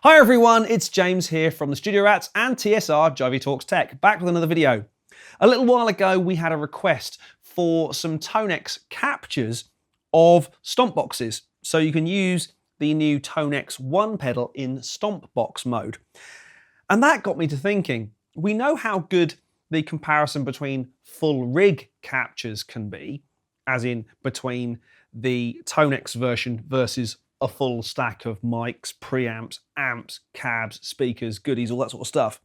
Hi everyone, it's James here from the Studio Rats and TSR Ivey Talks Tech, back with another video. A little while ago we had a request for some TONEX captures of stomp boxes, so you can use the new TONEXONE pedal in stomp box mode. And that got me to thinking, we know how good the comparison between full rig captures can be, as in between the TONEX version versus a full stack of mics, preamps, amps, cabs, speakers, goodies, all that sort of stuff.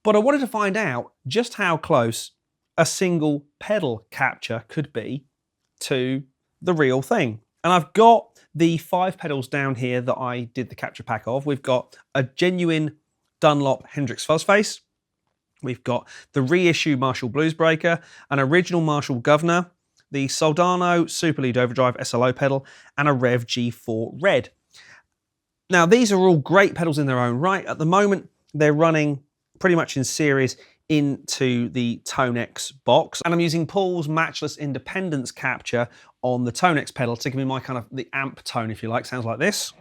But I wanted to find out just how close a single pedal capture could be to the real thing. And I've got the 5 pedals down here that I did the capture pack of. We've got a genuine Dunlop Hendrix Fuzzface. We've got the reissue Marshall Bluesbreaker, an original Marshall guv'nor, the Soldano Super Lead Overdrive SLO pedal, and a Rev G4 Red. Now these are all great pedals in their own right. At the moment they're running pretty much in series into the TONEX box, and I'm using Paul's Matchless Independence capture on the TONEX pedal to give me my kind of the amp tone, if you like. Sounds like this.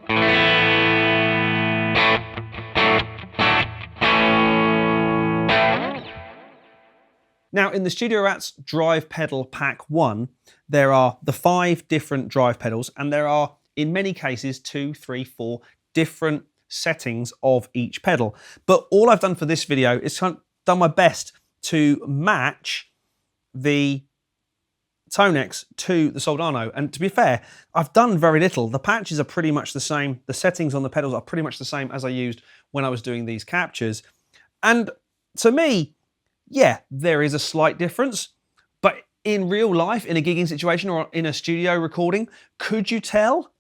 Now, in the Studio Rats Drive Pedal Pack 1, there are the 5 different drive pedals, and there are, in many cases, 2, 3, 4 different settings of each pedal. But all I've done for this video is done my best to match the TONEX to the Soldano. And to be fair, I've done very little. The patches are pretty much the same. The settings on the pedals are pretty much the same as I used when I was doing these captures. And to me, yeah, there is a slight difference, but in real life, in a gigging situation or in a studio recording, could you tell?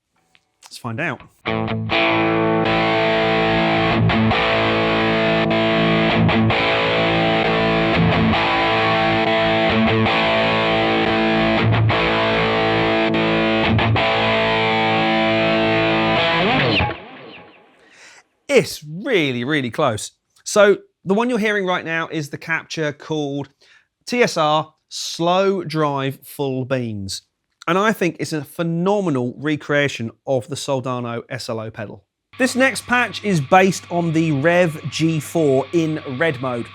Let's find out. It's really, really close. So the one you're hearing right now is the capture called TSR Slow Drive Full Beans. And I think it's a phenomenal recreation of the Soldano SLO pedal. This next patch is based on the Rev G4 in red mode.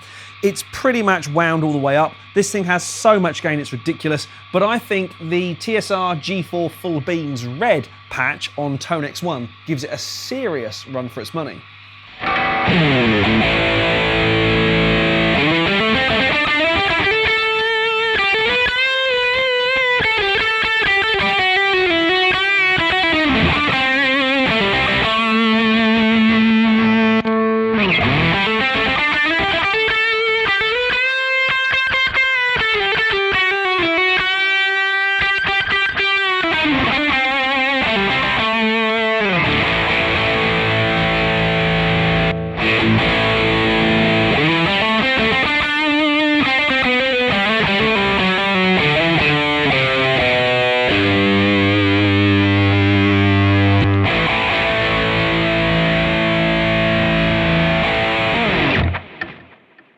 It's pretty much wound all the way up. This thing has so much gain, it's ridiculous. But I think the TSR G4 Full Beans red patch on TONEXONE gives it a serious run for its money.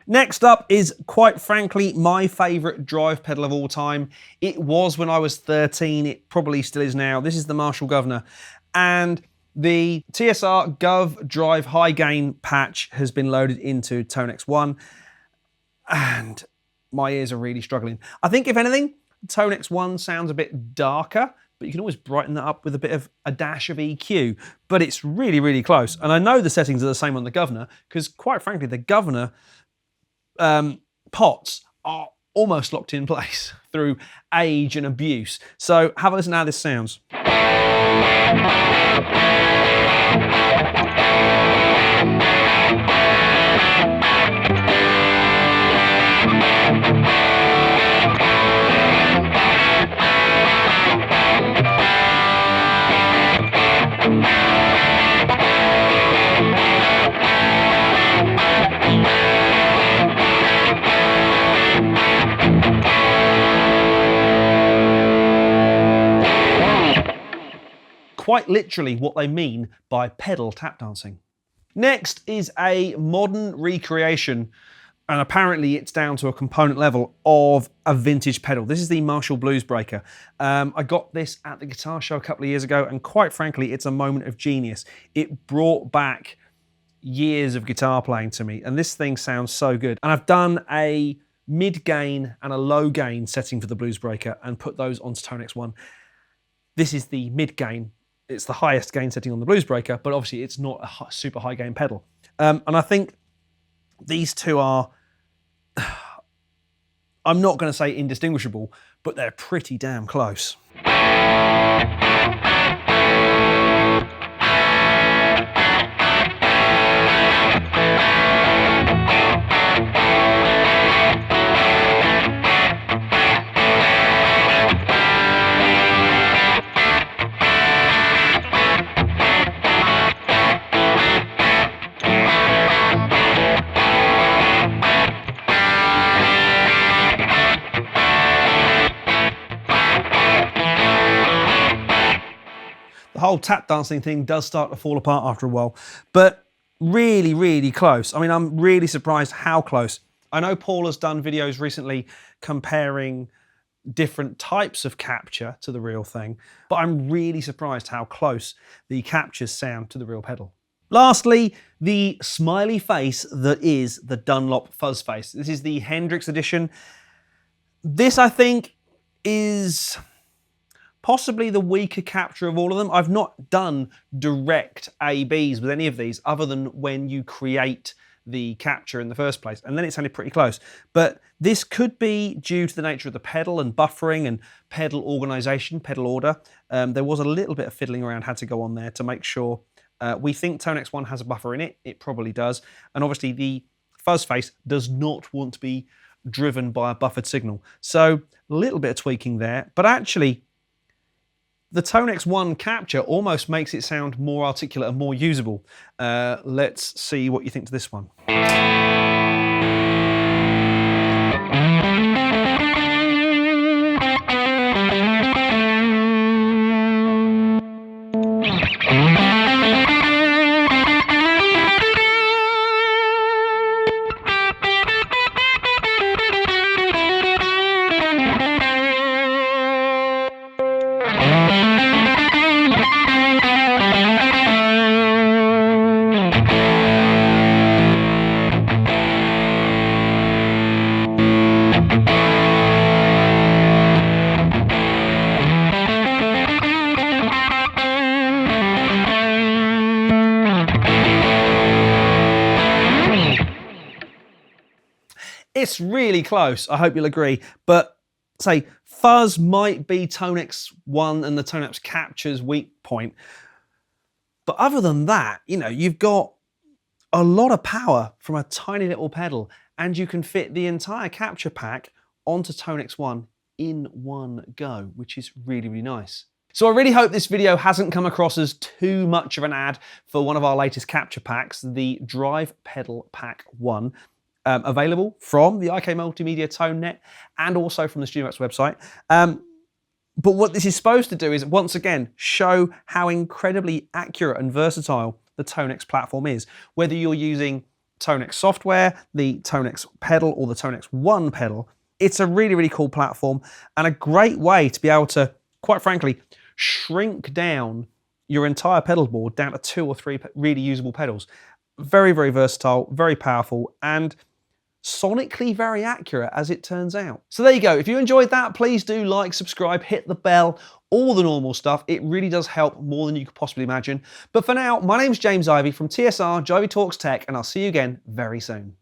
Next up is, quite frankly, my favourite drive pedal of all time. It was when I was 13, it probably still is now. This is the Marshall guv'nor. And the TSR Gov Drive High Gain patch has been loaded into TONEXONE, and my ears are really struggling. I think, if anything, TONEXONE sounds a bit darker, but you can always brighten that up with a dash of EQ. But it's really, really close. And I know the settings are the same on the guv'nor, because quite frankly, the guv'nor pots are almost locked in place through age and abuse. So have a listen to how this sounds. quite literally what they mean by pedal tap dancing. Next is a modern recreation, and apparently it's down to a component level, of a vintage pedal. This is the Marshall Blues Breaker. I got this at the guitar show a couple of years ago, and quite frankly, it's a moment of genius. It brought back years of guitar playing to me, and this thing sounds so good. And I've done a mid-gain and a low-gain setting for the Blues Breaker and put those onto TONEXONE. This is the mid-gain. It's the highest gain setting on the Blues Breaker, but obviously it's not a super high gain pedal. And I think these two are, I'm not going to say indistinguishable, but they're pretty damn close. The whole tap dancing thing does start to fall apart after a while, but really, really close. I mean, I'm really surprised how close. I know Paul has done videos recently comparing different types of capture to the real thing, but I'm really surprised how close the captures sound to the real pedal. Lastly, the smiley face that is the Dunlop fuzz face. This is the Hendrix edition. This, I think, is possibly the weaker capture of all of them. I've not done direct ABs with any of these other than when you create the capture in the first place, and then it sounded pretty close. But this could be due to the nature of the pedal and buffering and pedal organization, pedal order. There was a little bit of fiddling around had to go on there to make sure. We think TONEXONE has a buffer in it. It probably does. And obviously the fuzz face does not want to be driven by a buffered signal. So a little bit of tweaking there, but actually the TONEXONE capture almost makes it sound more articulate and more usable. Let's see what you think to this one. It's really close, I hope you'll agree, but say fuzz might be TONEXONE and the TONEX capture's weak point. But other than that, you know, you've got a lot of power from a tiny little pedal, and you can fit the entire capture pack onto TONEXONE in one go, which is really, really nice. So I really hope this video hasn't come across as too much of an ad for one of our latest capture packs, the Drive Pedal Pack 1. Available from the IK Multimedia ToneNet and also from the StudioMax website. But what this is supposed to do is, once again, show how incredibly accurate and versatile the TONEX platform is. Whether you're using TONEX software, the TONEX pedal, or the TONEXONE pedal, it's a really, really cool platform and a great way to be able to, quite frankly, shrink down your entire pedal board down to 2 or 3 really usable pedals. Very, very versatile, very powerful, and sonically very accurate, as it turns out. So there you go. If you enjoyed that, please do like, subscribe, hit the bell, all the normal stuff. It really does help more than you could possibly imagine. But for now, my name's James Ivey from TSR, Ivey Talks Tech, and I'll see you again very soon.